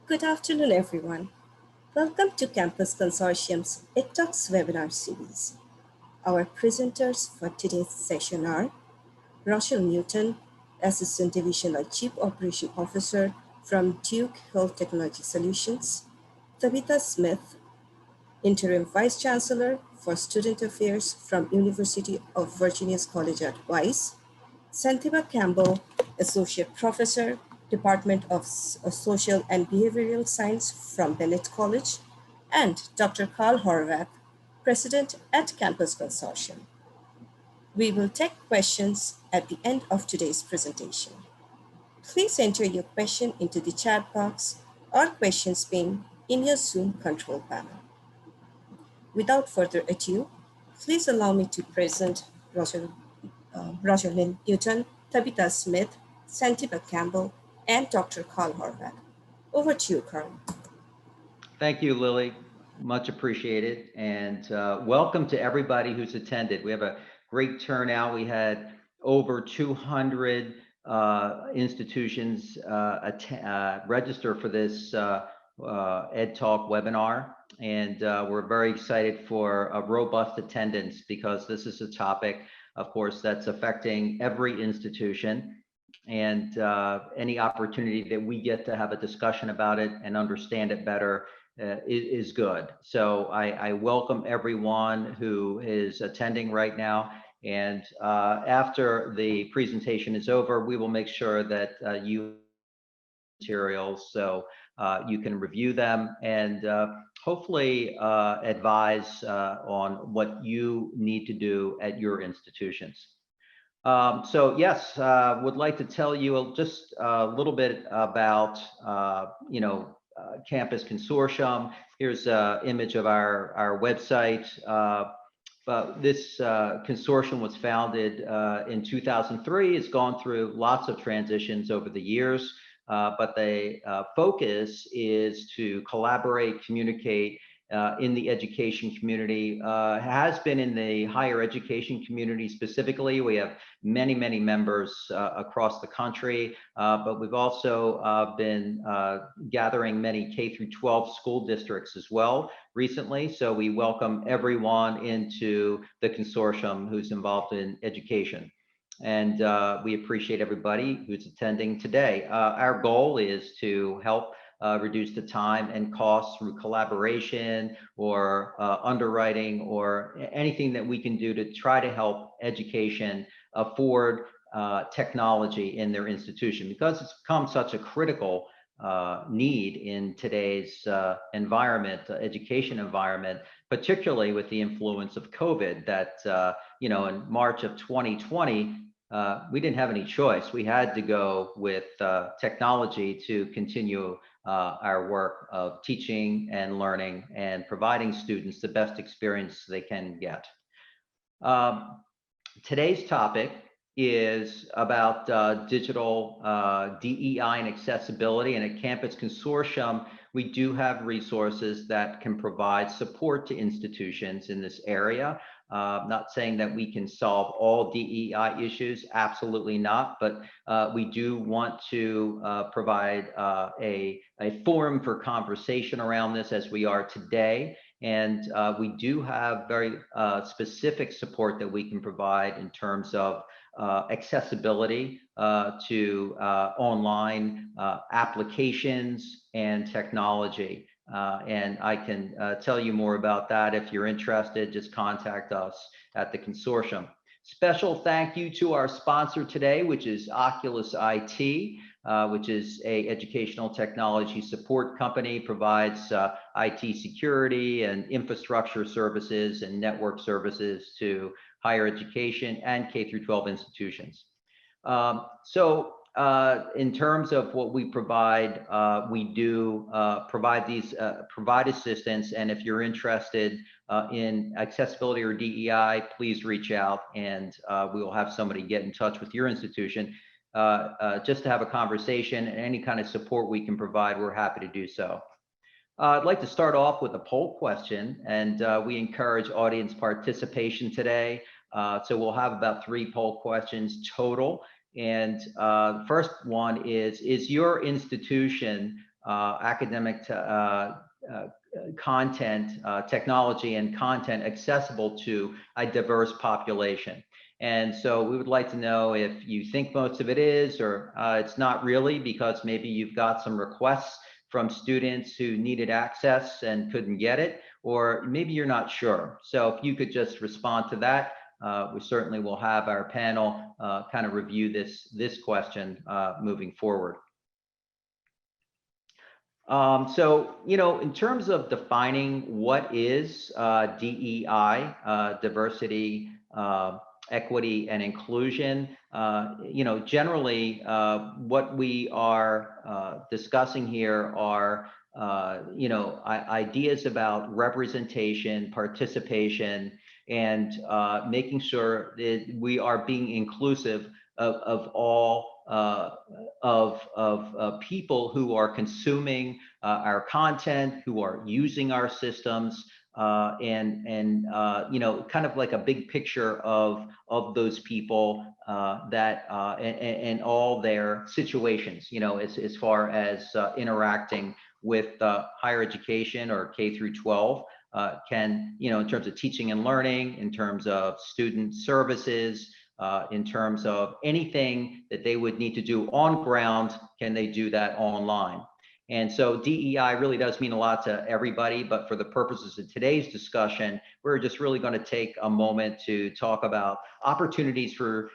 Good afternoon, everyone. Welcome to Campus Consortium's EdTalks webinar series. Our presenters for today's session are Rochelle Newton, Assistant Divisional Chief Operation Officer from Duke Health Technology Solutions, Tabitha Smith, Interim Vice Chancellor for Student Affairs from University of Virginia's College at Rice, Carol Campbell, Associate Professor, Department of Social and Behavioral Science from Bennett College, and Dr. Carl Horvath, President at Campus Consortium. We will take questions at the end of today's presentation. Please enter your question into the chat box or questions pane in your Zoom control panel. Without further ado, please allow me to present Rochelle Newton, Tabitha Smith, Carol Campbell, and Dr. Carl Horvath. Over to you, Carl. Thank you, Lily. Much appreciated. And welcome to everybody who's attended. We have a great turnout. We had over 200 institutions register for this EdTalk webinar. And we're very excited for a robust attendance because this is a topic, of course, that's affecting every institution. And any opportunity that we get to have a discussion about it and understand it better is good. So I welcome everyone who is attending right now. And after the presentation is over, we will make sure that you materials so you can review them and hopefully advise on what you need to do at your institutions. So yes, would like to tell you just a little bit about, Campus Consortium. Here's an image of our website. This consortium was founded in 2003. It's gone through lots of transitions over the years, but the focus is to collaborate, communicate, in the education community, has been in the higher education community specifically. We have many members across the country, but we've also been gathering many K through 12 school districts as well recently. So we welcome everyone into the consortium who's involved in education. And we appreciate everybody who's attending today. Our goal is to help reduce the time and costs through collaboration or underwriting or anything that we can do to try to help education afford technology in their institution, because it's become such a critical need in today's environment, education environment, particularly with the influence of COVID that, in March of 2020, we didn't have any choice. We had to go with technology to continue our work of teaching and learning and providing students the best experience they can get. Today's topic is about digital DEI and accessibility, and at Campus Consortium, we do have resources that can provide support to institutions in this area. Not saying that we can solve all DEI issues, absolutely not, but we do want to provide a forum for conversation around this as we are today. And we do have very specific support that we can provide in terms of accessibility to online applications and technology. And I can tell you more about that. If you're interested, just contact us at the consortium. Special thank you to our sponsor today, which is Oculus IT, which is a educational technology support company, provides IT security and infrastructure services and network services to higher education and K through 12 institutions. In terms of what we provide, we do provide assistance, and if you're interested in accessibility or DEI, please reach out and we will have somebody get in touch with your institution just to have a conversation, and any kind of support we can provide, we're happy to do so. I'd like to start off with a poll question, and we encourage audience participation today. So we'll have about 3 poll questions total. And the first one is your institution academic content, technology and content accessible to a diverse population. And so we would like to know if you think most of it is, or it's not really, because maybe you've got some requests from students who needed access and couldn't get it, or maybe you're not sure. So if you could just respond to that, we certainly will have our panel kind of review this question moving forward. So, in terms of defining what is DEI, diversity, equity, and inclusion, generally what we are discussing here are, ideas about representation, participation, and making sure that we are being inclusive of all of people who are consuming our content, who are using our systems, and kind of like a big picture of those people and all their situations, as far as interacting with higher education or K through 12, in terms of teaching and learning, in terms of student services, in terms of anything that they would need to do on ground, can they do that online? And so DEI really does mean a lot to everybody, but for the purposes of today's discussion, we're just really going to take a moment to talk about opportunities for,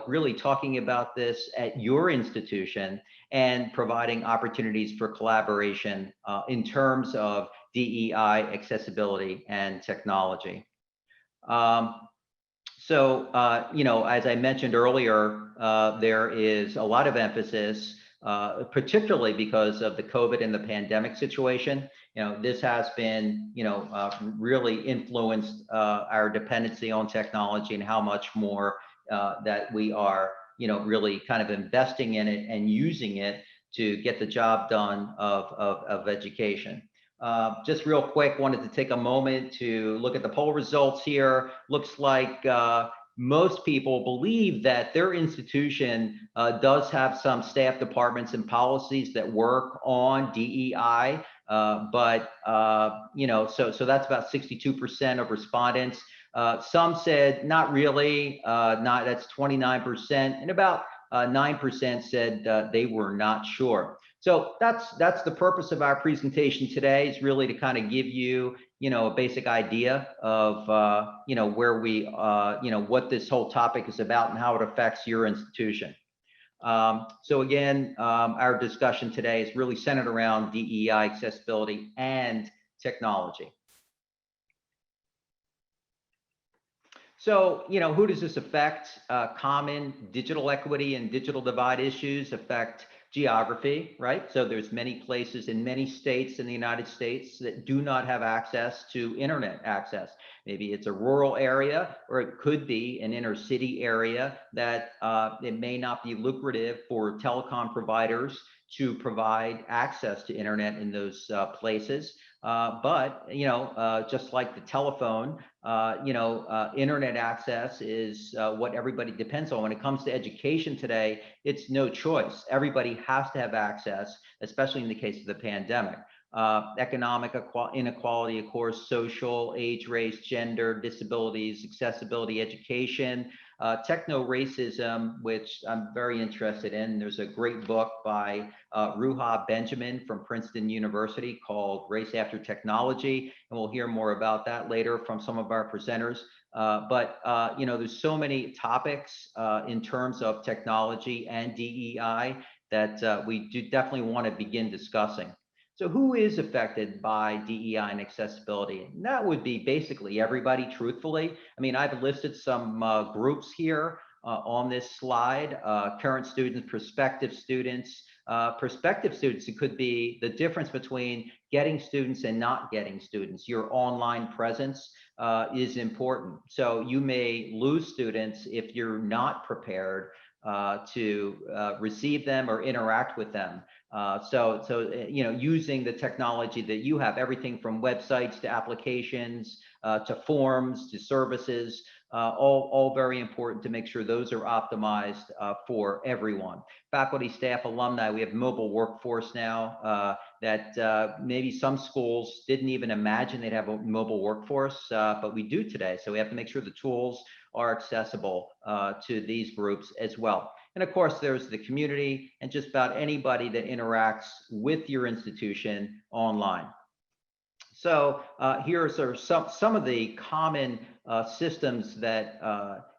really talking about this at your institution and providing opportunities for collaboration in terms of DEI, accessibility, and technology. So, as I mentioned earlier, there is a lot of emphasis, particularly because of the COVID and the pandemic situation. This has been, really influenced our dependency on technology and how much more that we are, really kind of investing in it and using it to get the job done of education. Just real quick, wanted to take a moment to look at the poll results here. Looks like most people believe that their institution does have some staff departments and policies that work on DEI, but so that's about 62% of respondents. Some said not really, that's 29%, and about 9% said they were not sure. So that's the purpose of our presentation today, is really to kind of give you, a basic idea of, where we, what this whole topic is about and how it affects your institution. So again, our discussion today is really centered around DEI, accessibility, and technology. So, who does this affect? Common digital equity and digital divide issues affect geography, right? So there's many places in many states in the United States that do not have access to internet access. Maybe it's a rural area, or it could be an inner city area that it may not be lucrative for telecom providers to provide access to internet in those places. But, just like the telephone, internet access is what everybody depends on. When it comes to education today, it's no choice. Everybody has to have access, especially in the case of the pandemic. Economic inequality, of course, social, age, race, gender, disabilities, accessibility, education, techno-racism, which I'm very interested in. There's a great book by Ruha Benjamin from Princeton University called Race After Technology, and we'll hear more about that later from some of our presenters. But there's so many topics in terms of technology and DEI that we do definitely want to begin discussing. So who is affected by DEI and accessibility? And that would be basically everybody, truthfully. I mean, I've listed some groups here on this slide, current students, prospective students. Prospective students, it could be the difference between getting students and not getting students. Your online presence is important. So you may lose students if you're not prepared to receive them or interact with them. So using the technology that you have, everything from websites to applications to forms to services, all very important to make sure those are optimized for everyone. Faculty, staff, alumni, we have mobile workforce now that maybe some schools didn't even imagine they'd have a mobile workforce, but we do today. So we have to make sure the tools are accessible to these groups as well. And of course, there's the community and just about anybody that interacts with your institution online. So here are some of the common systems that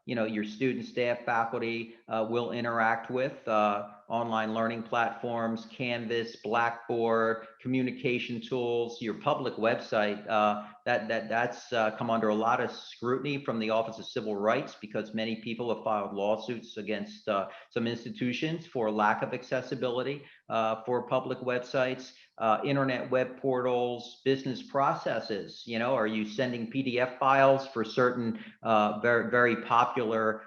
your students, staff, faculty will interact with. Online learning platforms, Canvas, Blackboard, communication tools, your public website. That's come under a lot of scrutiny from the Office of Civil Rights because many people have filed lawsuits against some institutions for lack of accessibility for public websites. Internet web portals, business processes. Are you sending PDF files for certain very, very popular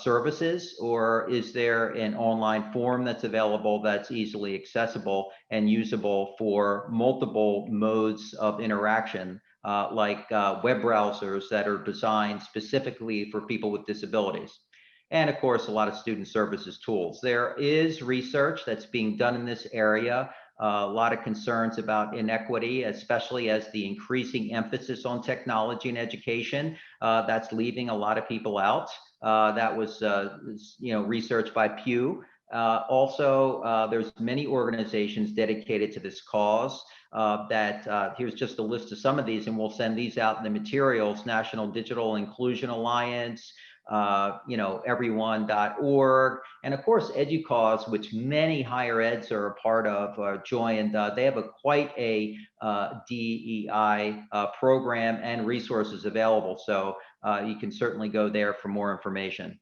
services, or is there an online form that's available that's easily accessible and usable for multiple modes of interaction, like web browsers that are designed specifically for people with disabilities? And of course, a lot of student services tools. There is research that's being done in this area. A lot of concerns about inequity, especially as the increasing emphasis on technology and education, that's leaving a lot of people out. That was, research by Pew. Also, there's many organizations dedicated to this cause. Here's just a list of some of these, and we'll send these out in the materials. National Digital Inclusion Alliance, everyone.org, and of course EduCause, which many higher eds are a part of, joined. They have quite a DEI program and resources available, so you can certainly go there for more information.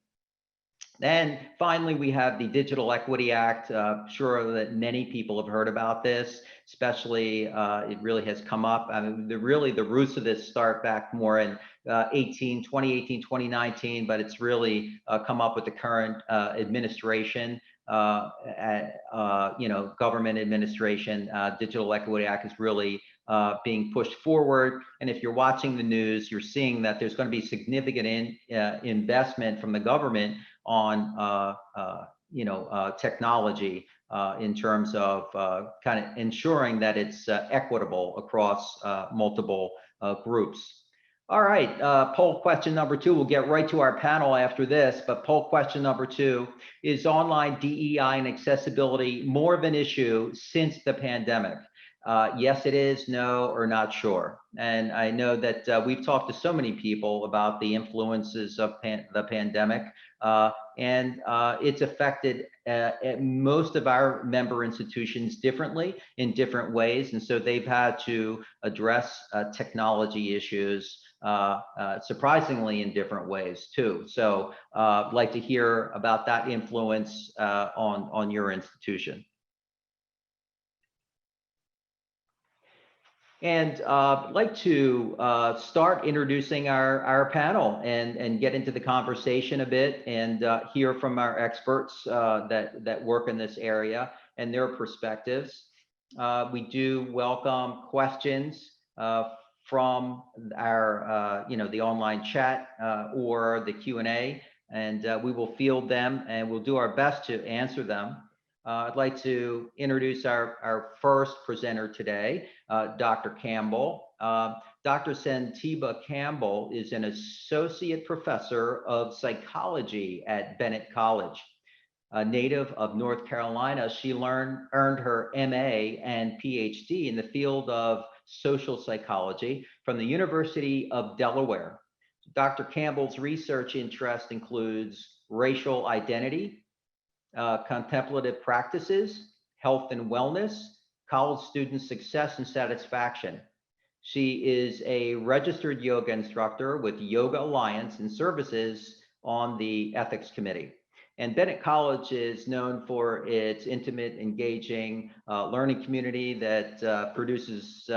Then finally, we have the Digital Equity Act. Sure that many people have heard about this, especially it really has come up. I mean, the roots of this start back more in 2018, 2019, but it's really come up with the current administration, government administration. Digital Equity Act is really being pushed forward. And if you're watching the news, you're seeing that there's going to be significant investment from the government on technology in terms of kind of ensuring that it's equitable across multiple groups. All right, poll question number 2. We'll get right to our panel after this, but poll question number 2 is online DEI and accessibility more of an issue since the pandemic? Yes, it is, no, or not sure. And I know that we've talked to so many people about the influences of the pandemic, and it's affected most of our member institutions differently in different ways. And so they've had to address technology issues surprisingly in different ways too. So I'd like to hear about that influence on your institution. And I'd like to start introducing our panel and get into the conversation a bit and hear from our experts that work in this area and their perspectives. We do welcome questions from our, the online chat or the Q&A, and we will field them and we'll do our best to answer them. I'd like to introduce our first presenter today, Dr. Campbell. Dr. Tabitha Campbell is an associate professor of psychology at Bennett College. A native of North Carolina, she earned her MA and PhD in the field of social psychology from the University of Delaware. Dr. Campbell's research interest includes racial identity, contemplative practices, health and wellness, college student success and satisfaction. She is a registered yoga instructor with Yoga Alliance and services on the ethics committee. And Bennett College is known for its intimate, engaging learning community that produces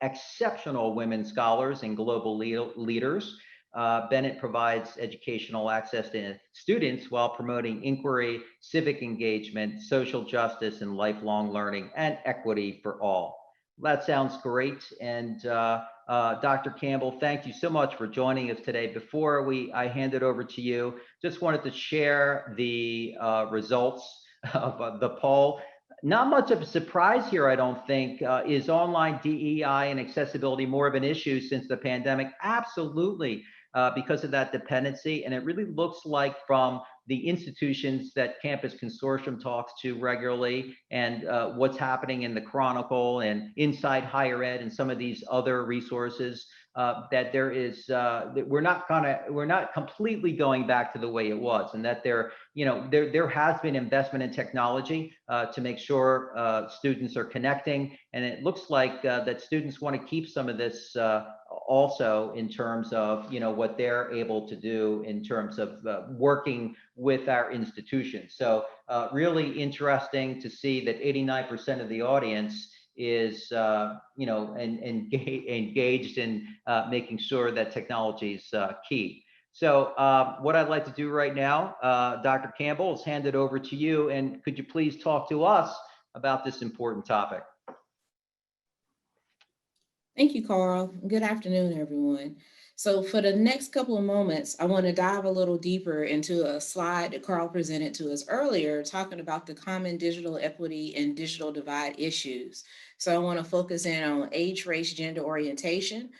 exceptional women scholars and global leaders. Bennett provides educational access to students while promoting inquiry, civic engagement, social justice, and lifelong learning and equity for all. That sounds great. And Dr. Campbell, thank you so much for joining us today. Before I hand it over to you, just wanted to share the results of the poll. Not much of a surprise here, I don't think. Is online DEI and accessibility more of an issue since the pandemic? Absolutely, because of that dependency. And it really looks like from the institutions that Campus Consortium talks to regularly, and what's happening in the Chronicle and Inside Higher Ed and some of these other resources, that there is that we're not completely going back to the way it was, and that there has been investment in technology to make sure students are connecting, and it looks like that students want to keep some of this also in terms of what they're able to do in terms of working with our institutions. So really interesting to see that 89% of the audience is engaged in making sure that technology is key. So what I'd like to do right now, Dr. Campbell, is hand it over to you, and could you please talk to us about this important topic? Thank you, Carl. Good afternoon, everyone. So for the next couple of moments, I want to dive a little deeper into a slide that Carl presented to us earlier, talking about the common digital equity and digital divide issues. So I want to focus in on age, race, gender orientation,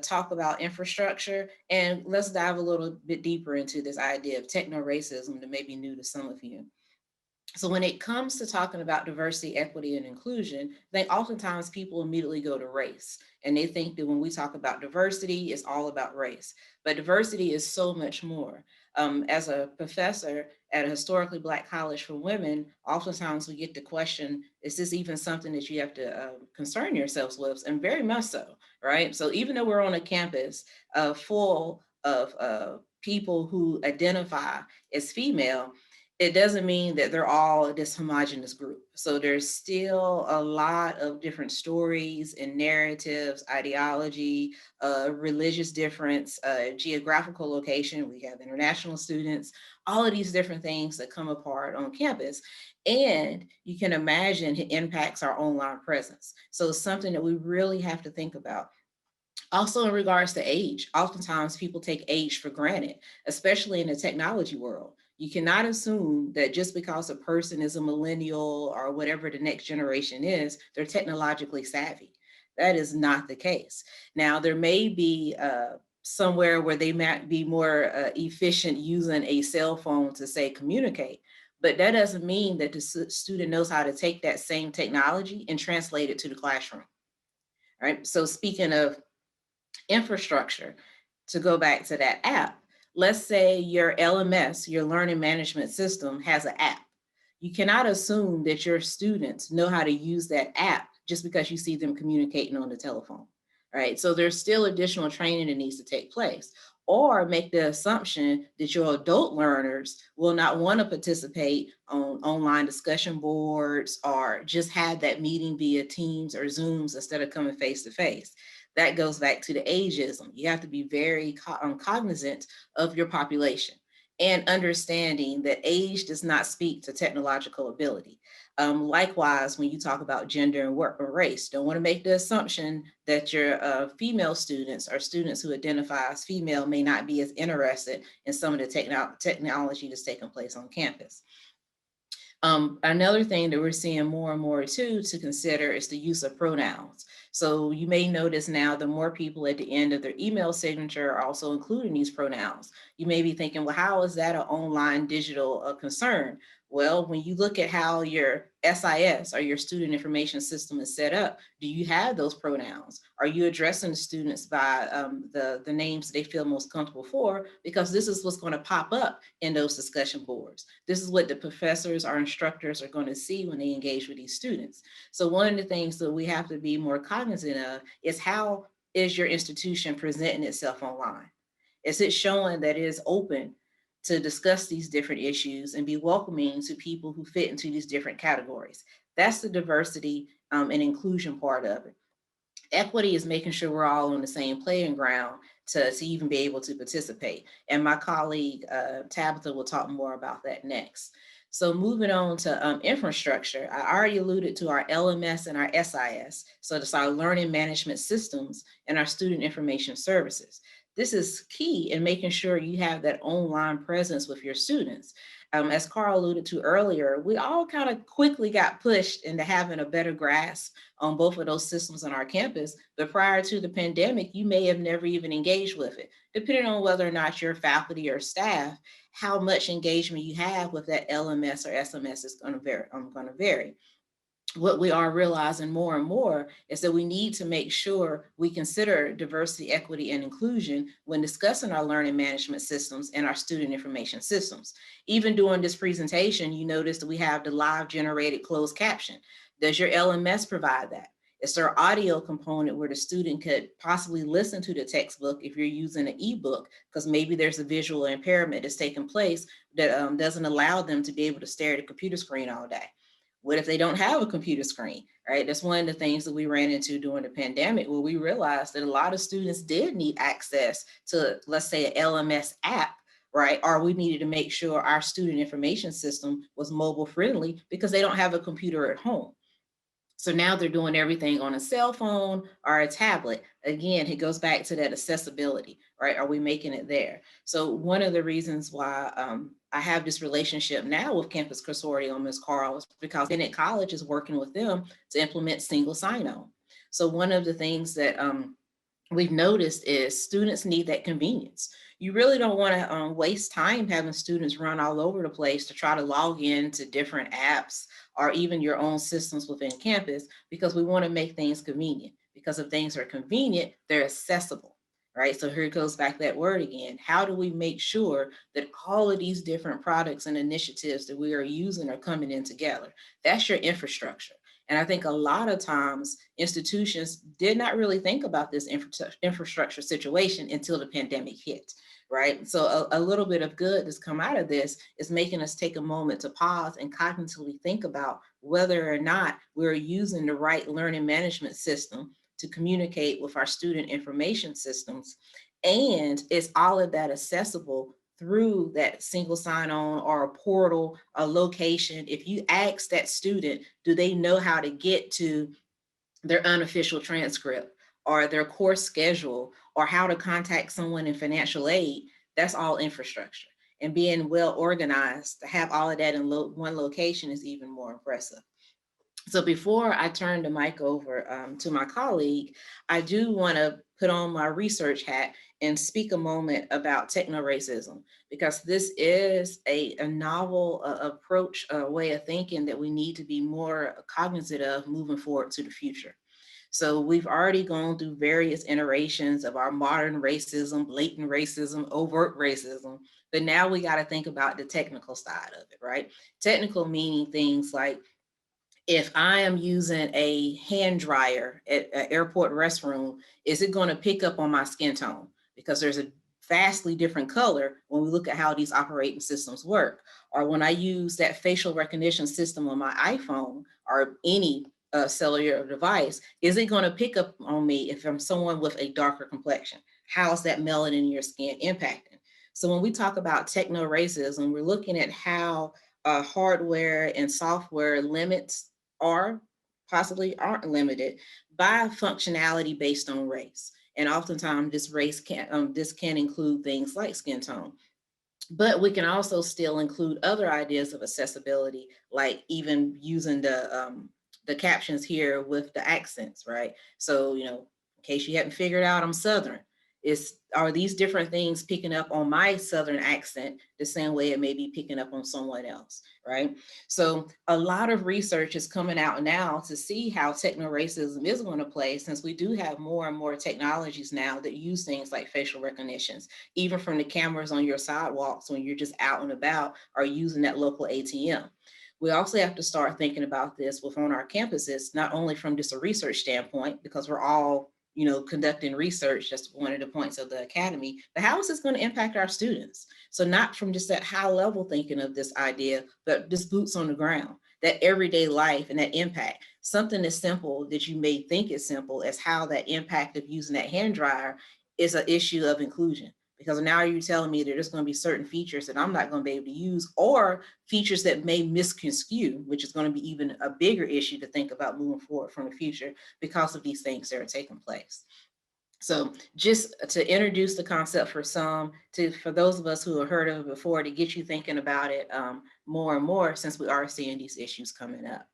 talk about infrastructure, and let's dive a little bit deeper into this idea of techno-racism that may be new to some of you. So when it comes to talking about diversity, equity, and inclusion, I think oftentimes people immediately go to race. And they think that when we talk about diversity, it's all about race. But diversity is so much more. As a professor at a historically Black college for women, oftentimes we get the question, is this even something that you have to concern yourselves with? And very much so, right? So even though we're on a campus full of people who identify as female, it doesn't mean that they're all this homogenous group. So there's still a lot of different stories and narratives, ideology, religious difference, geographical location. We have international students, all of these different things that come apart on campus. And you can imagine it impacts our online presence. So it's something that we really have to think about. Also in regards to age, oftentimes people take age for granted, especially in the technology world. You cannot assume that just because a person is a millennial or whatever the next generation is, they're technologically savvy. That is not the case. Now, there may be somewhere where they might be more efficient using a cell phone to say communicate, but that doesn't mean that the student knows how to take that same technology and translate it to the classroom. All right. So speaking of infrastructure, to go back to that app, let's say your LMS, your learning management system, has an app. You cannot assume that your students know how to use that app just because you see them communicating on the telephone, right? So there's still additional training that needs to take place. Or make the assumption that your adult learners will not want to participate on online discussion boards or just have that meeting via Teams or Zooms instead of coming face to face. That goes back to the ageism. You have to be very cognizant of your population and understanding that age does not speak to technological ability. Likewise, when you talk about gender and work or race, don't want to make the assumption that your female students or students who identify as female may not be as interested in some of the technology that's taking place on campus. Another thing that we're seeing more and more too to consider is the use of pronouns. So you may notice now the more people at the end of their email signature are also including these pronouns. You may be thinking, well, how is that an online digital concern? Well, when you look at how your SIS or your student information system is set up, do you have those pronouns? Are you addressing the students by the names they feel most comfortable for? Because this is what's going to pop up in those discussion boards. This is what the professors or instructors are going to see when they engage with these students. So one of the things that we have to be more cognizant of is how is your institution presenting itself online? Is it showing that it is open to discuss these different issues and be welcoming to people who fit into these different categories? That's the diversity and inclusion part of it. Equity is making sure we're all on the same playing ground to even be able to participate. And my colleague, Tabitha, will talk more about that next. So moving on to infrastructure, I already alluded to our LMS and our SIS. So that's our learning management systems and our student information services. This is key in making sure you have that online presence with your students. As Carl alluded to earlier, we all kind of quickly got pushed into having a better grasp on both of those systems on our campus. But prior to the pandemic, you may have never even engaged with it, depending on whether or not your faculty or staff, how much engagement you have with that LMS or SMS is going to vary. What we are realizing more and more is that we need to make sure we consider diversity, equity, and inclusion when discussing our learning management systems and our student information systems. Even during this presentation, you notice that we have the live generated closed caption. Does your LMS provide that? Is there an audio component where the student could possibly listen to the textbook if you're using an ebook, because maybe there's a visual impairment that's taking place that doesn't allow them to be able to stare at a computer screen all day? What if they don't have a computer screen, right? That's one of the things that we ran into during the pandemic, where we realized that a lot of students did need access to, let's say, an LMS app, right? Or we needed to make sure our student information system was mobile friendly because they don't have a computer at home. So now they're doing everything on a cell phone or a tablet. Again, it goes back to that accessibility, right? Are we making it there? So one of the reasons why I have this relationship now with Campus Consortium, Ms. Carl, is because Bennett College is working with them to implement single sign-on. So one of the things that we've noticed is students need that convenience. You really don't want to waste time having students run all over the place to try to log in to different apps or even your own systems within campus, because we want to make things convenient. Because if things are convenient, they're accessible, right? So here it goes back that word again. How do we make sure that all of these different products and initiatives that we are using are coming in together? That's your infrastructure. And I think a lot of times institutions did not really think about this infrastructure situation until the pandemic hit, right? So a little bit of good that's come out of this is making us take a moment to pause and cognitively think about whether or not we're using the right learning management system to communicate with our student information systems. And is all of that accessible through that single sign-on or a portal, a location? If you ask that student, do they know how to get to their unofficial transcript or their course schedule or how to contact someone in financial aid? That's all infrastructure. And being well organized to have all of that in one location is even more impressive. So before I turn the mic over to my colleague, I do want to put on my research hat and speak a moment about techno-racism, because this is a novel approach, a way of thinking that we need to be more cognizant of moving forward to the future. So we've already gone through various iterations of our modern racism, blatant racism, overt racism, but now we got to think about the technical side of it, right? Technical meaning things like, if I am using a hand dryer at an airport restroom, is it going to pick up on my skin tone? Because there's a vastly different color when we look at how these operating systems work. Or when I use that facial recognition system on my iPhone or any cellular device, is it going to pick up on me if I'm someone with a darker complexion? How's that melanin in your skin impacting? So when we talk about techno-racism, we're looking at how hardware and software limits are possibly aren't limited by functionality based on race. And oftentimes this can include things like skin tone. But we can also still include other ideas of accessibility, like even using the captions here with the accents, right? So, in case you hadn't figured out, I'm Southern. Are these different things picking up on my Southern accent the same way it may be picking up on someone else, right? So a lot of research is coming out now to see how techno-racism is going to play, since we do have more and more technologies now that use things like facial recognitions, even from the cameras on your sidewalks when you're just out and about or using that local ATM. We also have to start thinking about this on our campuses, not only from just a research standpoint, because we're all conducting research, just one of the points of the academy, but how is this going to impact our students? So not from just that high level thinking of this idea, but just boots on the ground, that everyday life and that impact. Something as simple that you may think is simple as how that impact of using that hand dryer is an issue of inclusion. Because now you're telling me that there's going to be certain features that I'm not going to be able to use, or features that may misconstrue, which is going to be even a bigger issue to think about moving forward from the future because of these things that are taking place. So just to introduce the concept for some, for those of us who have heard of it before, to get you thinking about it more and more, since we are seeing these issues coming up.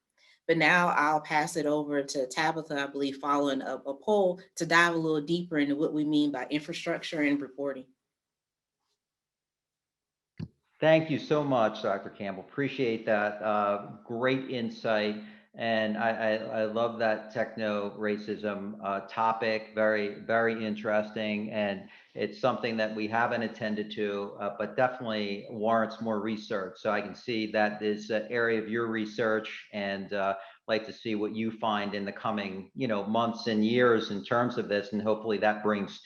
But now I'll pass it over to Tabitha, I believe, following a poll, to dive a little deeper into what we mean by infrastructure and reporting. Thank you so much, Dr. Campbell. Appreciate that. Great insight. And I love that techno-racism topic. Very, very interesting. And it's something that we haven't attended to, but definitely warrants more research. So I can see that is an area of your research, and like to see what you find in the coming, months and years in terms of this. And hopefully that brings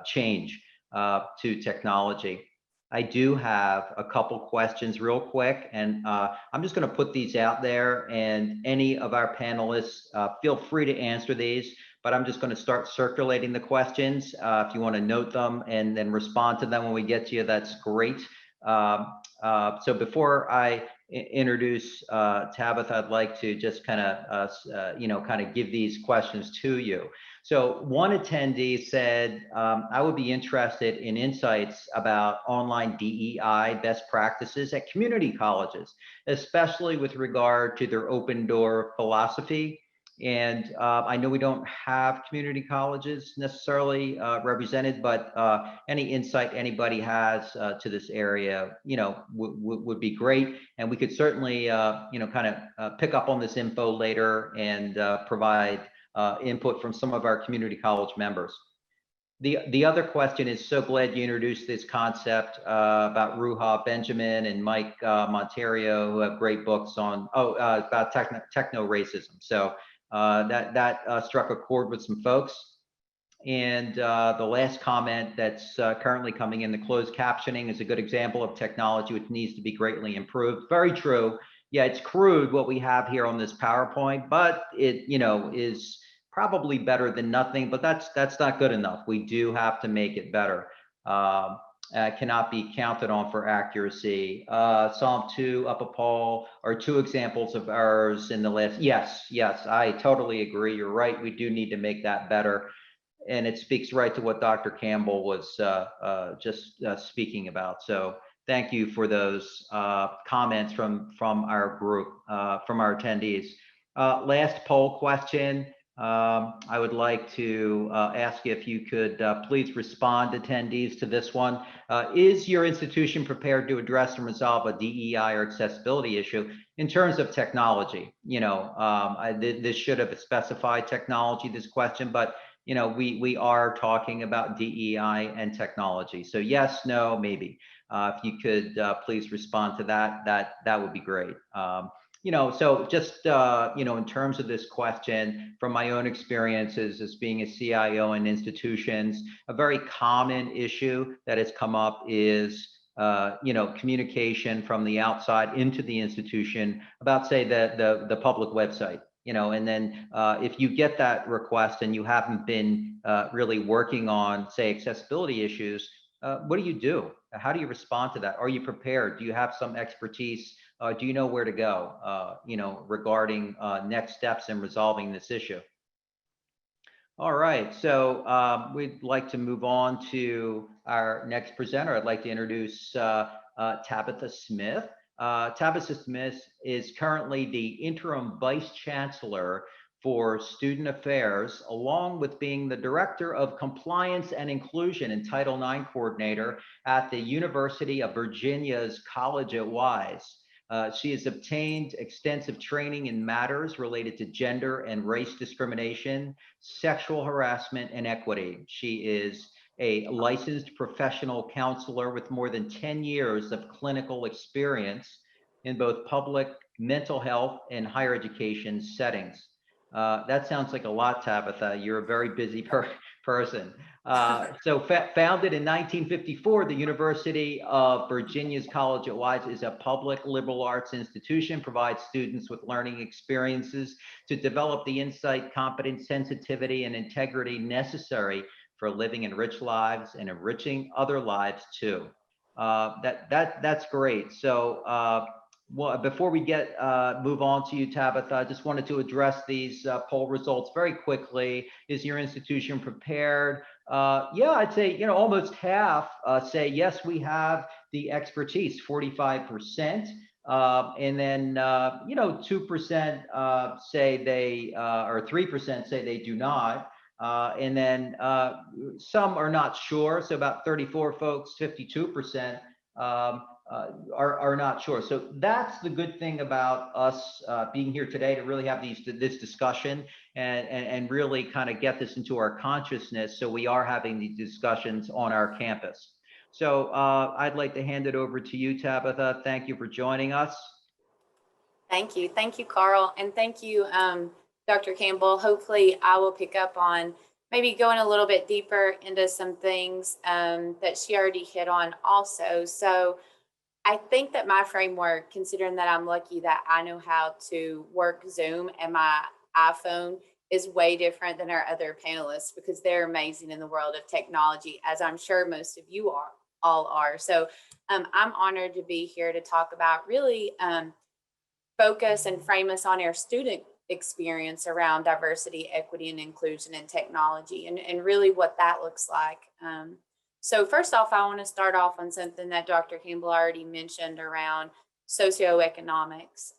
change to technology. I do have a couple questions real quick, and I'm just going to put these out there, and any of our panelists, feel free to answer these, but I'm just going to start circulating the questions. If you want to note them and then respond to them when we get to you, that's great. So before I introduce Tabitha, I'd like to just kind of give these questions to you. So one attendee said, I would be interested in insights about online DEI best practices at community colleges, especially with regard to their open door philosophy. And I know we don't have community colleges necessarily represented, but any insight anybody has to this area, would be great. And we could certainly, pick up on this info later and provide input from some of our community college members. The other question is, so glad you introduced this concept about Ruha Benjamin and Mike Monterio, who have great books on about techno-racism. So that struck a chord with some folks. And the last comment that's currently coming in, the closed captioning is a good example of technology which needs to be greatly improved. Very true. Yeah, it's crude what we have here on this PowerPoint, but it is probably better than nothing, but that's not good enough. We do have to make it better. Cannot be counted on for accuracy. Psalm 2 up a poll are two examples of errors in the list. Yes, I totally agree. You're right. We do need to make that better. And it speaks right to what Dr. Campbell was just speaking about. So thank you for those comments from our group, from our attendees. Last poll question. I would like to ask if you could please respond, attendees, to this one. Is your institution prepared to address and resolve a DEI or accessibility issue in terms of technology? This should have specified technology, this question, but we are talking about DEI and technology. So yes, no, maybe. If you could please respond to that would be great. So just, in terms of this question, from my own experiences as being a CIO in institutions, a very common issue that has come up is, communication from the outside into the institution about, say, the public website. And then if you get that request and you haven't been really working on, say, accessibility issues, what do you do? How do you respond to that? Are you prepared? Do you have some expertise? Do you know where to go, regarding next steps in resolving this issue? All right, so we'd like to move on to our next presenter. I'd like to introduce Tabitha Smith. Tabitha Smith is currently the interim vice chancellor for student affairs, along with being the director of compliance and inclusion and Title IX coordinator at the University of Virginia's College at Wise. She has obtained extensive training in matters related to gender and race discrimination, sexual harassment, and equity. She is a licensed professional counselor with more than 10 years of clinical experience in both public mental health and higher education settings. That sounds like a lot, Tabitha. You're a very busy person. So founded in 1954, the University of Virginia's College at Wise is a public liberal arts institution, provides students with learning experiences to develop the insight, competence, sensitivity, and integrity necessary for living enriched lives and enriching other lives too. That's great. So well, before we move on to you, Tabitha, I just wanted to address these poll results very quickly. Is your institution prepared? Yeah, I'd say, almost half say, yes, we have the expertise, 45%. And then, 2% say they, or 3% say they do not. And then some are not sure. So about 34 folks, 52%. Are not sure. So that's the good thing about us being here today, to really have this discussion and really kind of get this into our consciousness. So we are having these discussions on our campus. So I'd like to hand it over to you, Tabitha. Thank you for joining us. Thank you. Thank you, Carl. And thank you, Dr. Campbell. Hopefully I will pick up on maybe going a little bit deeper into some things that she already hit on also. So I think that my framework, considering that I'm lucky that I know how to work Zoom and my iPhone, is way different than our other panelists, because they're amazing in the world of technology, as I'm sure most of you all are. So I'm honored to be here to talk about really focus and frame us on our student experience around diversity, equity, and inclusion in technology, and really what that looks like. So first off, I want to start off on something that Dr. Campbell already mentioned around socioeconomics.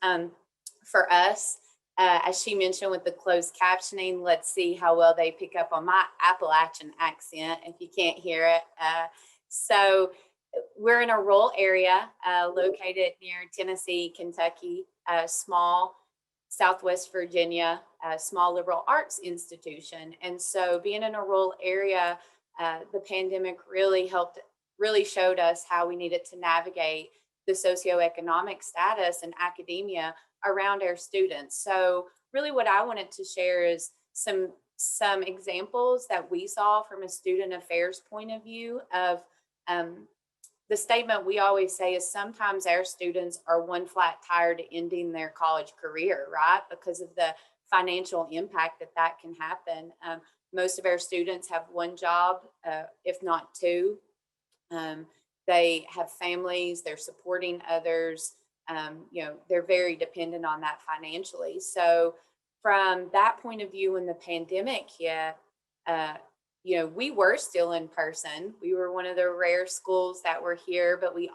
For us, as she mentioned with the closed captioning, let's see how well they pick up on my Appalachian accent if you can't hear it. So we're in a rural area located near Tennessee, Kentucky, a small Southwest Virginia, a small liberal arts institution. And so being in a rural area, the pandemic really showed us how we needed to navigate the socioeconomic status and academia around our students. So really what I wanted to share is some examples that we saw from a student affairs point of view of the statement we always say is sometimes our students are one flat tire to ending their college career, right? Because of the financial impact that can happen. Most of our students have one job, if not two. They have families, they're supporting others. They're very dependent on that financially. So from that point of view, when the pandemic hit, we were still in person. We were one of the rare schools that were here, but we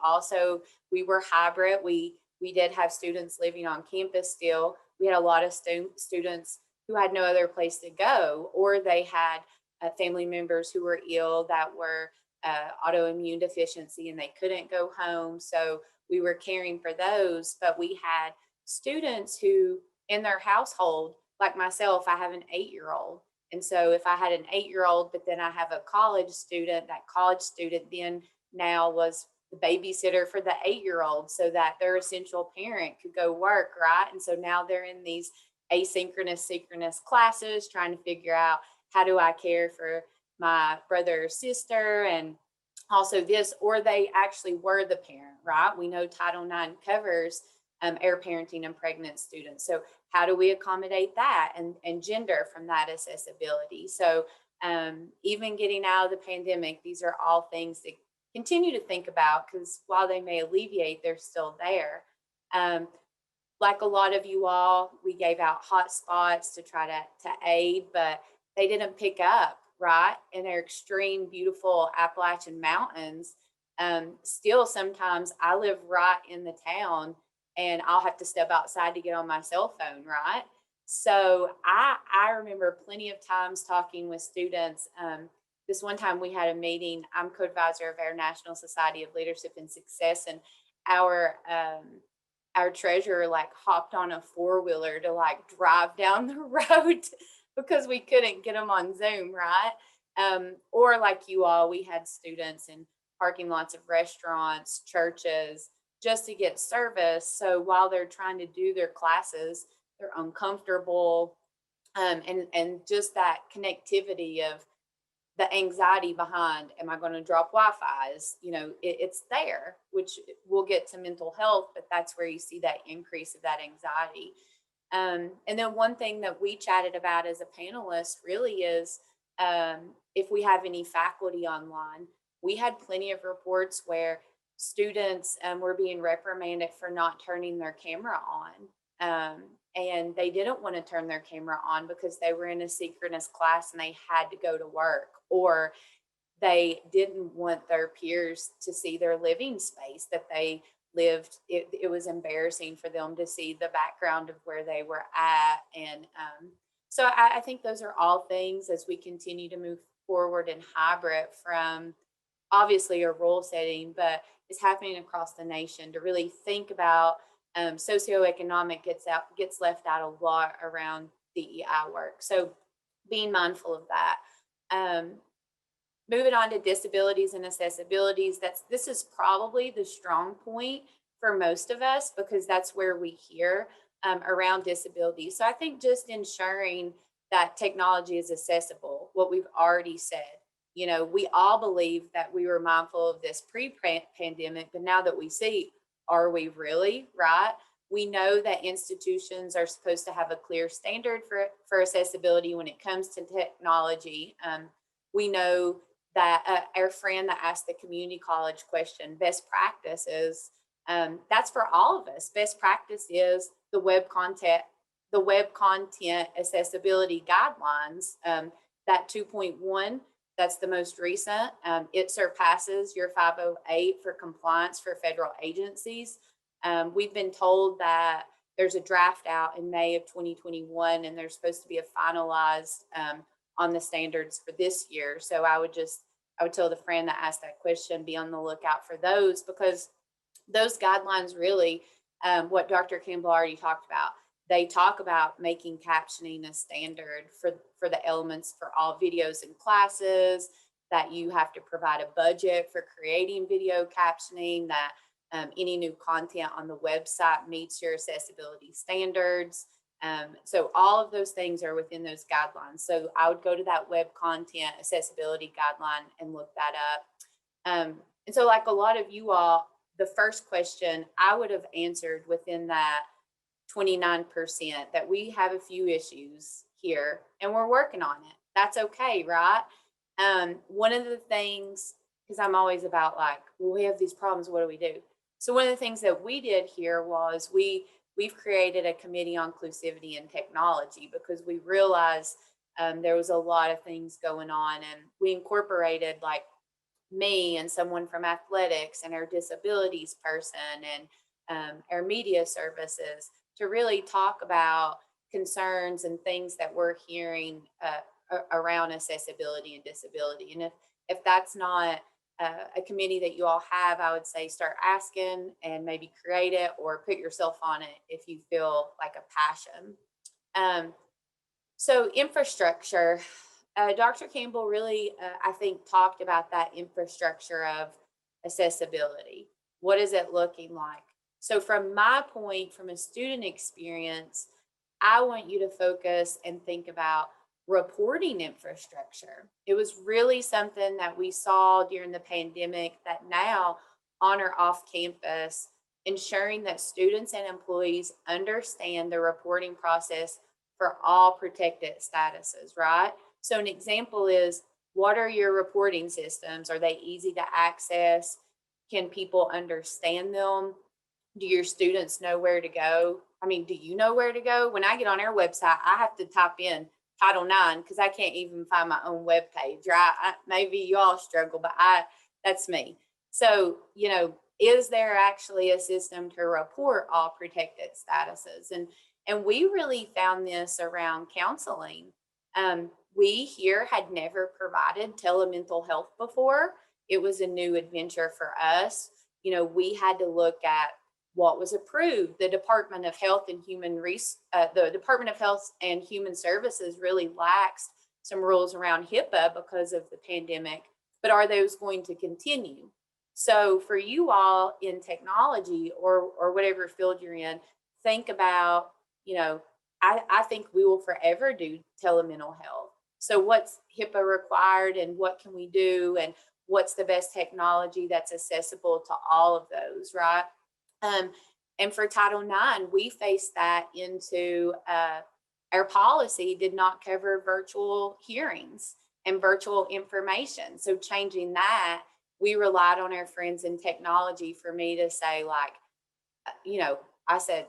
were hybrid. We did have students living on campus still. We had a lot of students who had no other place to go, or they had family members who were ill that were autoimmune deficiency and they couldn't go home. So we were caring for those, but we had students who in their household, like myself, I have an 8-year-old. And so if I had an 8-year-old, but then I have a college student, that college student then now was the babysitter for the 8-year-old so that their essential parent could go work, right? And so now they're in these asynchronous, synchronous classes trying to figure out, how do I care for my brother or sister? And also this, or they actually were the parent, right? We know Title IX covers air parenting and pregnant students. So how do we accommodate that and gender from that accessibility? So even getting out of the pandemic, these are all things that continue to think about, because while they may alleviate, they're still there. Like a lot of you all, we gave out hotspots to try to aid, but they didn't pick up, right? In our extreme, beautiful Appalachian mountains, still sometimes I live right in the town and I'll have to step outside to get on my cell phone, right? So I remember plenty of times talking with students. This one time we had a meeting. I'm co-advisor of our National Society of Leadership and Success, and our treasurer hopped on a 4-wheeler to drive down the road because we couldn't get them on Zoom, right? Or like you all, we had students in parking lots of restaurants, churches, just to get service. So while they're trying to do their classes, they're uncomfortable. And just that connectivity of the anxiety behind, am I going to drop Wi-Fi? It's there, which we'll get to mental health, but that's where you see that increase of that anxiety. And then one thing that we chatted about as a panelist really is if we have any faculty online. We had plenty of reports where students were being reprimanded for not turning their camera on. And they didn't want to turn their camera on because they were in a synchronous class and they had to go to work, or they didn't want their peers to see their living space that they lived. It was embarrassing for them to see the background of where they were at. And so I think those are all things as we continue to move forward in hybrid from obviously a role setting, but it's happening across the nation to really think about socioeconomic gets left out a lot around DEI work. So being mindful of that. Moving on to disabilities and accessibilities, this is probably the strong point for most of us because that's where we hear around disability. So I think just ensuring that technology is accessible, what we've already said. You know, we all believe that we were mindful of this pre-pandemic, but now that we see, are we really, right? We know that institutions are supposed to have a clear standard for accessibility when it comes to technology. We know that our friend that asked the community college question, best practices, that's for all of us. Best practice is the web content accessibility guidelines, that 2.1, that's the most recent. It surpasses your 508 for compliance for federal agencies. We've been told that there's a draft out in May of 2021, and there's supposed to be a finalized on the standards for this year. So I would tell the friend that asked that question, be on the lookout for those, because those guidelines really, what Dr. Campbell already talked about, they talk about making captioning a standard for the elements for all videos and classes, that you have to provide a budget for creating video captioning, that any new content on the website meets your accessibility standards. So all of those things are within those guidelines. So I would go to that web content accessibility guideline and look that up. And so like a lot of you all, the first question I would have answered within that 29%, that we have a few issues here and we're working on it. That's okay, right? One of the things, because I'm always about like, well, we have these problems, what do we do? So one of the things that we did here was we've created a committee on inclusivity and technology, because we realized there was a lot of things going on, and we incorporated like me and someone from athletics and our disabilities person and our media services to really talk about concerns and things that we're hearing around accessibility and disability. And if that's not a committee that you all have, I would say start asking and maybe create it or put yourself on it if you feel like a passion. So infrastructure, Dr. Campbell really, I think, talked about that infrastructure of accessibility. What is it looking like? So from my point, from a student experience, I want you to focus and think about reporting infrastructure. It was really something that we saw during the pandemic, that now on or off campus, ensuring that students and employees understand the reporting process for all protected statuses, right? So an example is, what are your reporting systems? Are they easy to access? Can people understand them? Do your students know where to go? I mean, do you know where to go? When I get on our website, I have to type in Title IX because I can't even find my own webpage, right? Maybe you all struggle, but that's me. So, you know, is there actually a system to report all protected statuses? And we really found this around counseling. We here had never provided telemental health before. It was a new adventure for us. You know, we had to look at what was approved. The Department of Health and Human Services really laxed some rules around HIPAA because of the pandemic, but are those going to continue? So for you all in technology or whatever field you're in, think about, you know, I think we will forever do telemental health. So what's HIPAA required and what can we do, and what's the best technology that's accessible to all of those, right? And for Title IX, we faced that into our policy did not cover virtual hearings. and virtual information. So changing that, we relied on our friends in technology for me to say, like, I said,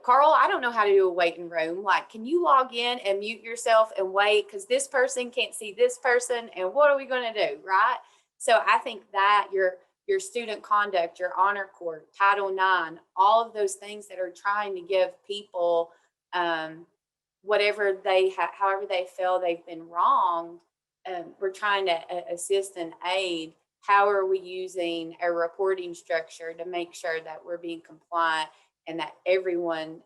Carl, I don't know how to do a waiting room. Like, can you log in and mute yourself and wait? Because this person can't see this person. And what are we going to do? Right. So I think that your student conduct, your honor court, Title IX, all of those things that are trying to give people whatever however they feel they've been wronged, we're trying to assist and aid. How are we using a reporting structure to make sure that we're being compliant and that everyone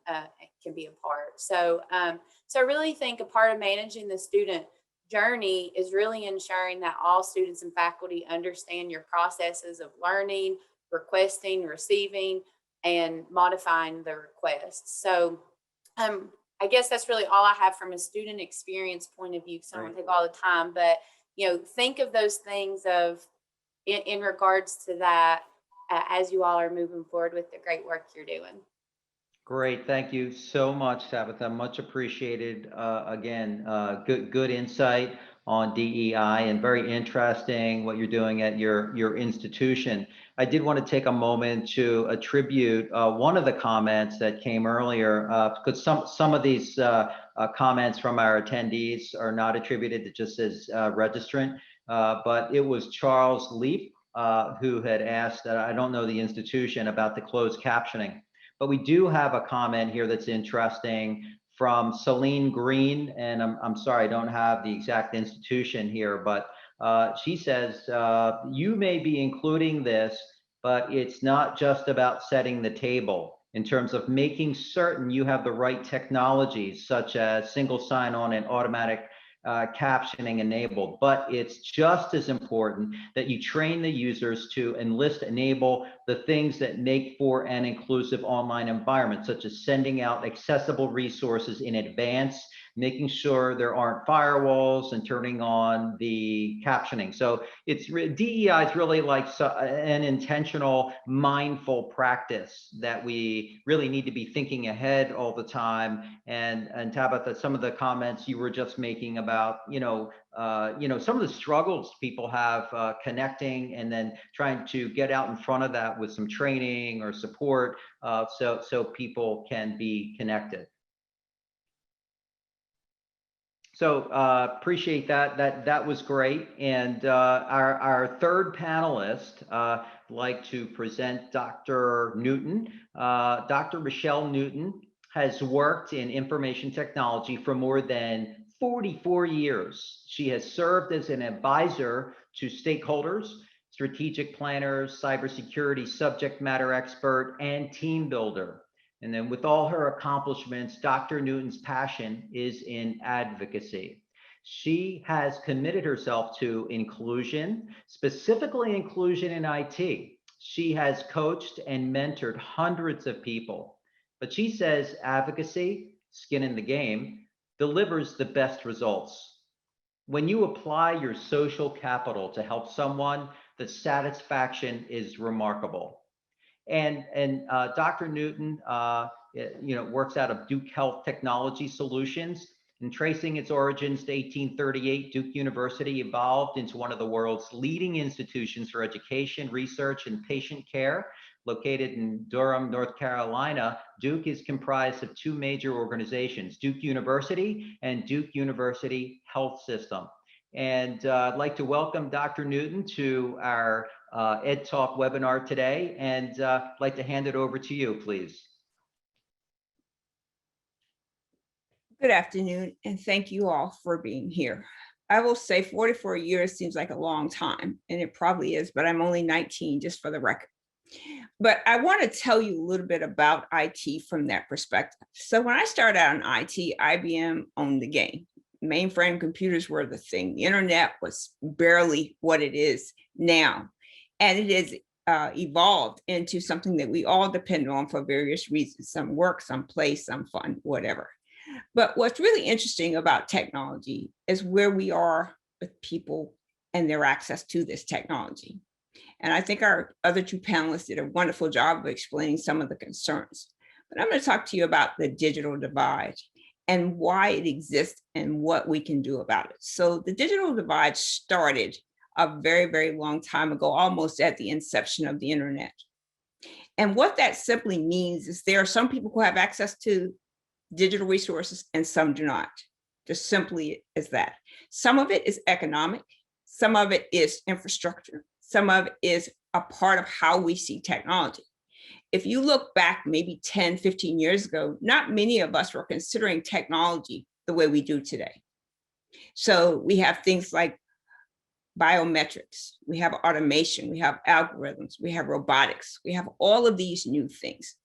can be a part? So I really think a part of managing the student journey is really ensuring that all students and faculty understand your processes of learning, requesting, receiving, and modifying the requests. So I guess that's really all I have from a student experience point of view, so I don't take all the time, but think of those things in regards to that as you all are moving forward with the great work you're doing. Great, thank you so much, Tabitha. Much appreciated. Again, good insight on DEI, and very interesting what you're doing at your institution. I did want to take a moment to attribute one of the comments that came earlier, because some of these comments from our attendees are not attributed to just as registrant, but it was Charles Leap who had asked, I don't know the institution, about the closed captioning. But we do have a comment here that's interesting from Celine Green, and I'm sorry, I don't have the exact institution here, but she says, you may be including this, but it's not just about setting the table in terms of making certain you have the right technologies, such as single sign-on and automatic captioning enabled, but it's just as important that you train the users to enable the things that make for an inclusive online environment, such as sending out accessible resources in advance, making sure there aren't firewalls, and turning on the captioning. So DEI is really like an intentional, mindful practice that we really need to be thinking ahead all the time. And Tabitha, some of the comments you were just making about, some of the struggles people have connecting, and then trying to get out in front of that with some training or support, so people can be connected. So appreciate that. That was great. And our third panelist, I'd like to present Dr. Newton. Dr. Rochelle Newton has worked in information technology for more than 44 years. She has served as an advisor to stakeholders, strategic planners, cybersecurity subject matter expert, and team builder. And then with all her accomplishments, Dr. Newton's passion is in advocacy. She has committed herself to inclusion, specifically inclusion in IT. She has coached and mentored hundreds of people, but she says advocacy, skin in the game, delivers the best results. When you apply your social capital to help someone, the satisfaction is remarkable. And Dr. Newton, works out of Duke Health Technology Solutions, and tracing its origins to 1838, Duke University evolved into one of the world's leading institutions for education, research, and patient care. Located in Durham, North Carolina, Duke is comprised of two major organizations, Duke University and Duke University Health System. And I'd like to welcome Dr. Newton to our EdTalk webinar today, and I'd like to hand it over to you, please. Good afternoon, and thank you all for being here. I will say 44 years seems like a long time, and it probably is, but I'm only 19, just for the record. But I want to tell you a little bit about IT from that perspective. So when I started out in IT, IBM owned the game. Mainframe computers were the thing. The internet was barely what it is now. And it has evolved into something that we all depend on for various reasons, some work, some play, some fun, whatever. But what's really interesting about technology is where we are with people and their access to this technology. And I think our other two panelists did a wonderful job of explaining some of the concerns. But I'm going to talk to you about the digital divide. and why it exists and what we can do about it. So the digital divide started a very, very long time ago, almost at the inception of the internet. And what that simply means is there are some people who have access to digital resources and some do not. Just simply as that. Some of it is economic, some of it is infrastructure, some of it is a part of how we see technology. If you look back maybe 10, 15 years ago, not many of us were considering technology the way we do today. So we have things like biometrics, we have automation, we have algorithms, we have robotics, we have all of these new things.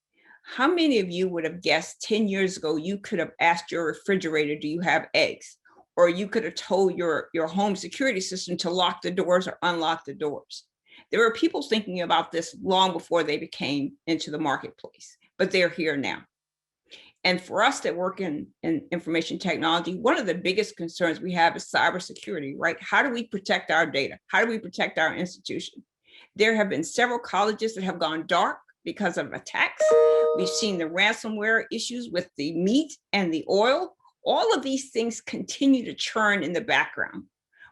How many of you would have guessed 10 years ago, you could have asked your refrigerator, do you have eggs? Or you could have told your home security system to lock the doors or unlock the doors. There were people thinking about this long before they became into the marketplace, but they're here now. And for us that work in information technology, one of the biggest concerns we have is cybersecurity, right? How do we protect our data? How do we protect our institution? There have been several colleges that have gone dark because of attacks. We've seen the ransomware issues with the meat and the oil. All of these things continue to churn in the background.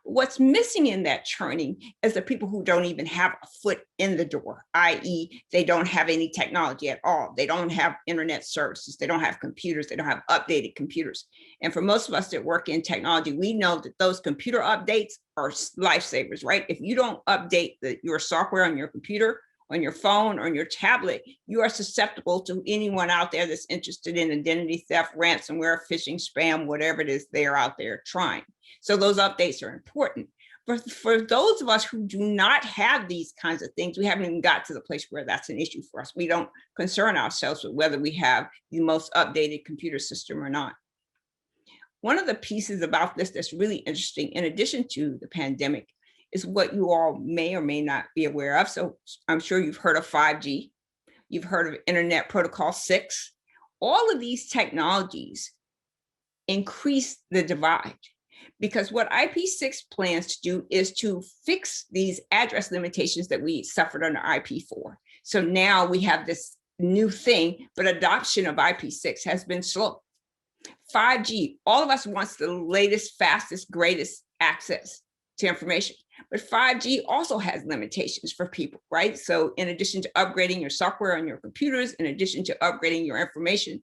What's missing in that churning is the people who don't even have a foot in the door, i.e. they don't have any technology at all. They don't have internet services. They don't have computers. They don't have updated computers. And for most of us that work in technology, we know that those computer updates are lifesavers, right? If you don't update your software on your computer, on your phone, or on your tablet, you are susceptible to anyone out there that's interested in identity theft, ransomware, phishing, spam, whatever it is they're out there trying. So those updates are important. But for those of us who do not have these kinds of things, we haven't even got to the place where that's an issue for us. We don't concern ourselves with whether we have the most updated computer system or not. One of the pieces about this that's really interesting, in addition to the pandemic, is what you all may or may not be aware of. So I'm sure you've heard of 5G. You've heard of Internet Protocol 6. All of these technologies increase the divide, because what IP6 plans to do is to fix these address limitations that we suffered under IP4. So now we have this new thing, but adoption of IP6 has been slow. 5G, all of us wants the latest, fastest, greatest access to information. But 5G also has limitations for people, right? So in addition to upgrading your software on your computers, in addition to upgrading your information,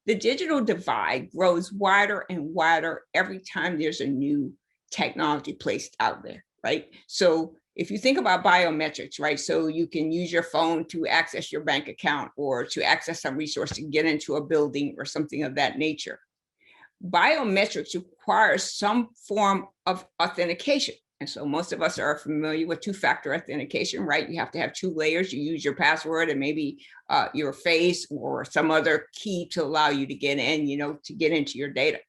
the digital divide grows wider and wider every time there's a new technology placed out there, right? So if you think about biometrics, right? So you can use your phone to access your bank account or to access some resource to get into a building or something of that nature. Biometrics requires some form of authentication. And so most of us are familiar with two-factor authentication, right? You have to have 2 layers. You use your password and maybe your face or some other key to allow you to get in, to get into your data.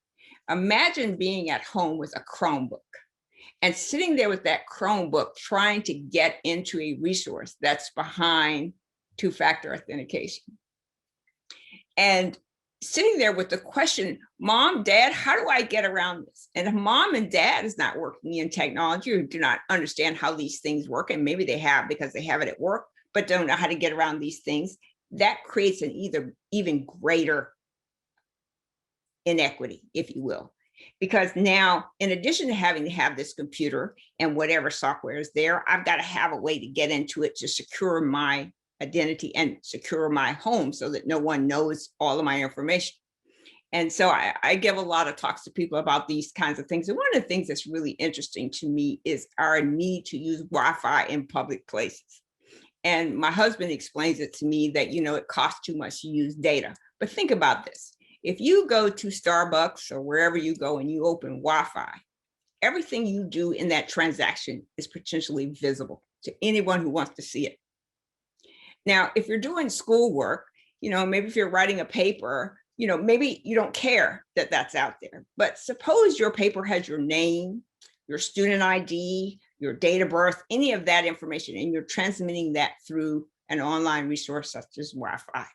Imagine being at home with a Chromebook and sitting there with that Chromebook trying to get into a resource that's behind two-factor authentication. And sitting there with the question, Mom, Dad, how do I get around this? And if Mom and Dad is not working in technology or do not understand how these things work, and maybe they have because they have it at work, but don't know how to get around these things, that creates an even greater inequity, if you will. Because now, in addition to having to have this computer and whatever software is there, I've got to have a way to get into it to secure my identity and secure my home so that no one knows all of my information. And so I give a lot of talks to people about these kinds of things. And one of the things that's really interesting to me is our need to use Wi-Fi in public places. And my husband explains it to me that, it costs too much to use data. But think about this. If you go to Starbucks or wherever you go and you open Wi-Fi, everything you do in that transaction is potentially visible to anyone who wants to see it. Now, if you're doing schoolwork, maybe if you're writing a paper, maybe you don't care that that's out there. But suppose your paper has your name, your student ID, your date of birth, any of that information, and you're transmitting that through an online resource such as Wi-Fi.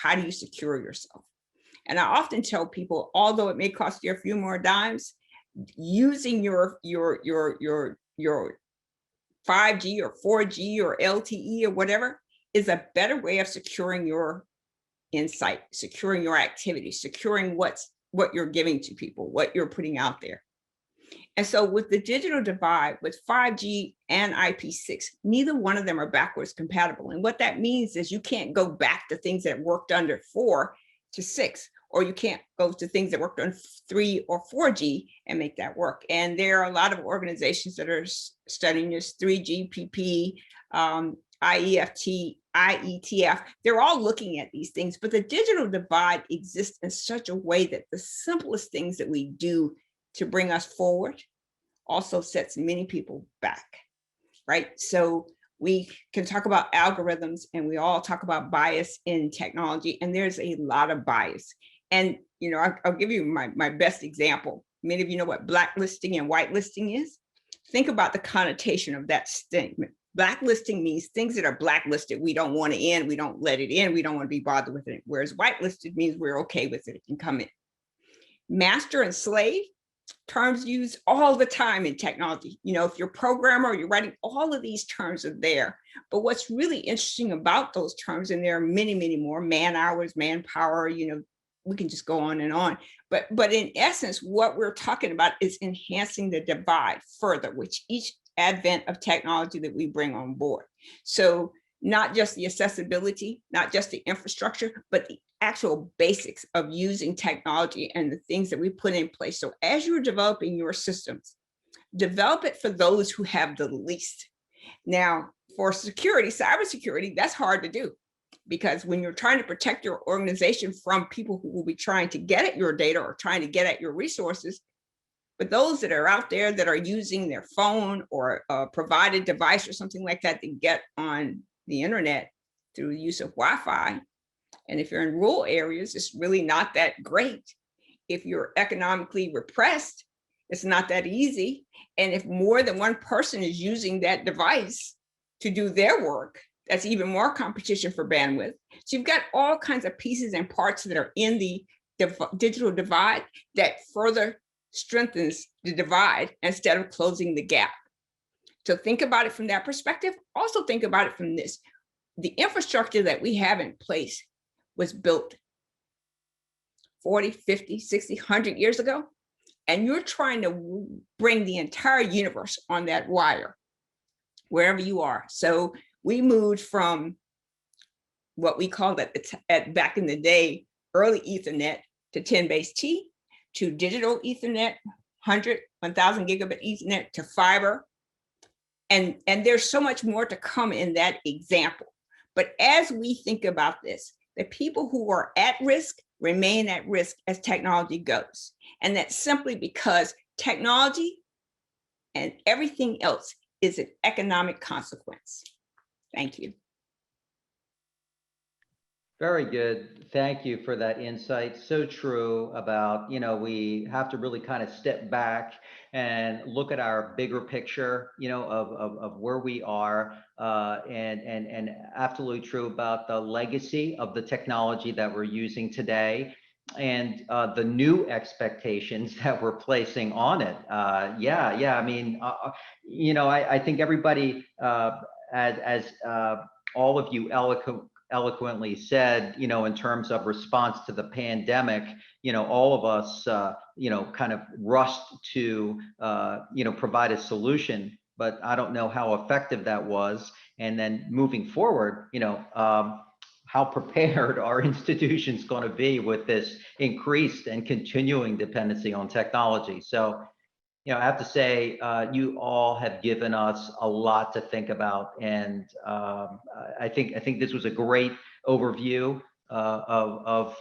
How do you secure yourself? And I often tell people, although it may cost you a few more dimes, using your 5G or 4G or LTE or whatever is a better way of securing your insight, securing your activity, securing what's what you're giving to people, what you're putting out there. And so with the digital divide, with 5G and IP6, neither one of them are backwards compatible. And what that means is you can't go back to things that worked under 4 to 6, or you can't go to things that worked on 3 or 4G and make that work. And there are a lot of organizations that are studying this, 3GPP, IEFT, IETF. They're all looking at these things, but the digital divide exists in such a way that the simplest things that we do to bring us forward also sets many people back, right? So we can talk about algorithms, and we all talk about bias in technology, and there's a lot of bias. And you know, I'll give you my best example. Many of you know what blacklisting and whitelisting is. Think about the connotation of that statement. Blacklisting means things that are blacklisted, we don't want it in, we don't let it in, we don't want to be bothered with it. Whereas whitelisted means we're okay with it, it can come in. Master and slave, terms used all the time in technology. You know, if you're a programmer, you're writing, all of these terms are there. But what's really interesting about those terms, and there are many, many more, man hours, manpower, you know, we can just go on and on. But in essence, what we're talking about is enhancing the divide further, which each advent of technology that we bring on board. So not just the accessibility, not just the infrastructure, but the actual basics of using technology and the things that we put in place. So as you're developing your systems, develop it for those who have the least. Now, for security, cybersecurity, that's hard to do, because when you're trying to protect your organization from people who will be trying to get at your data or trying to get at your resources, but those that are out there that are using their phone or a provided device or something like that to get on the internet through the use of Wi-Fi, and if you're in rural areas, it's really not that great. If you're economically repressed, it's not that easy. And if more than one person is using that device to do their work, that's even more competition for bandwidth. So you've got all kinds of pieces and parts that are in the digital divide that further strengthens the divide instead of closing the gap. So think about it from that perspective. Also think about it from this. The infrastructure that we have in place was built 40, 50, 60, 100 years ago, and you're trying to bring the entire universe on that wire, wherever you are. So we moved from what we called back in the day, early Ethernet to 10 base T, to digital Ethernet, 100, 1000 gigabit Ethernet, to fiber. And there's so much more to come in that example. But as we think about this, the people who are at risk remain at risk as technology goes. And that's simply because technology and everything else is an economic consequence. Thank you. Very good. Thank you for that insight. So true about, you know, we have to really kind of step back and look at our bigger picture, you know, of where we are, and absolutely true about the legacy of the technology that we're using today, and the new expectations that we're placing on it. I mean, you know, I think everybody, as all of you eloquently said, you know, in terms of response to the pandemic, you know, all of us, you know, kind of rushed to, you know, provide a solution, but I don't know how effective that was. And then moving forward, you know, how prepared are institutions going to be with this increased and continuing dependency on technology? So, you know, I have to say, you all have given us a lot to think about, and I think this was a great overview of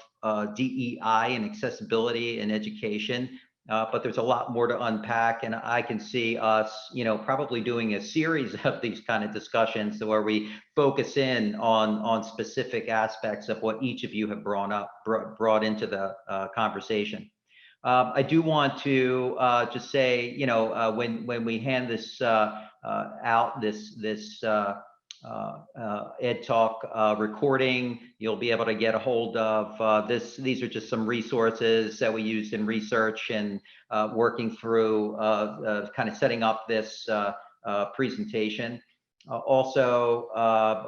DEI and accessibility in education. But there's a lot more to unpack, and I can see us, you know, probably doing a series of these kind of discussions where we focus in on specific aspects of what each of you have brought into the conversation. I do want to just say, you know, when we hand this out, this EdTalk recording, you'll be able to get a hold of this. These are just some resources that we used in research and working through kind of setting up this presentation. Also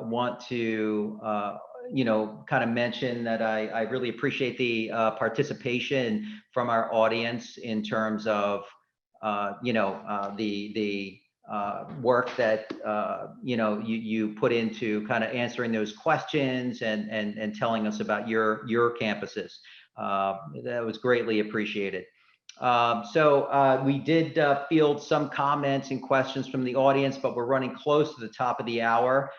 want to kind of mention that I really appreciate the participation from our audience in terms of, the work that, you put into kind of answering those questions and telling us about your campuses. That was greatly appreciated. So we did field some comments and questions from the audience, but we're running close to the top of the hour.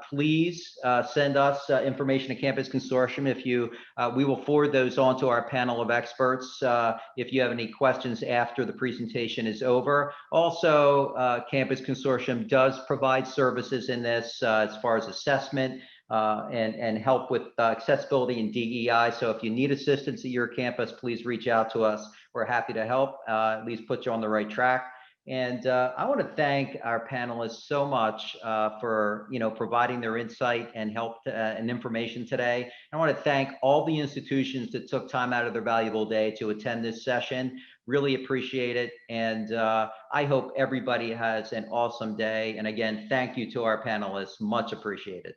Please send us information to Campus Consortium. If you, we will forward those on to our panel of experts if you have any questions after the presentation is over. Also, Campus Consortium does provide services in this as far as assessment and help with accessibility and DEI. So if you need assistance at your campus, please reach out to us. We're happy to help, at least put you on the right track. And I want to thank our panelists so much for providing their insight and help and information today. I want to thank all the institutions that took time out of their valuable day to attend this session. Really appreciate it. And I hope everybody has an awesome day. And again, thank you to our panelists. Much appreciated.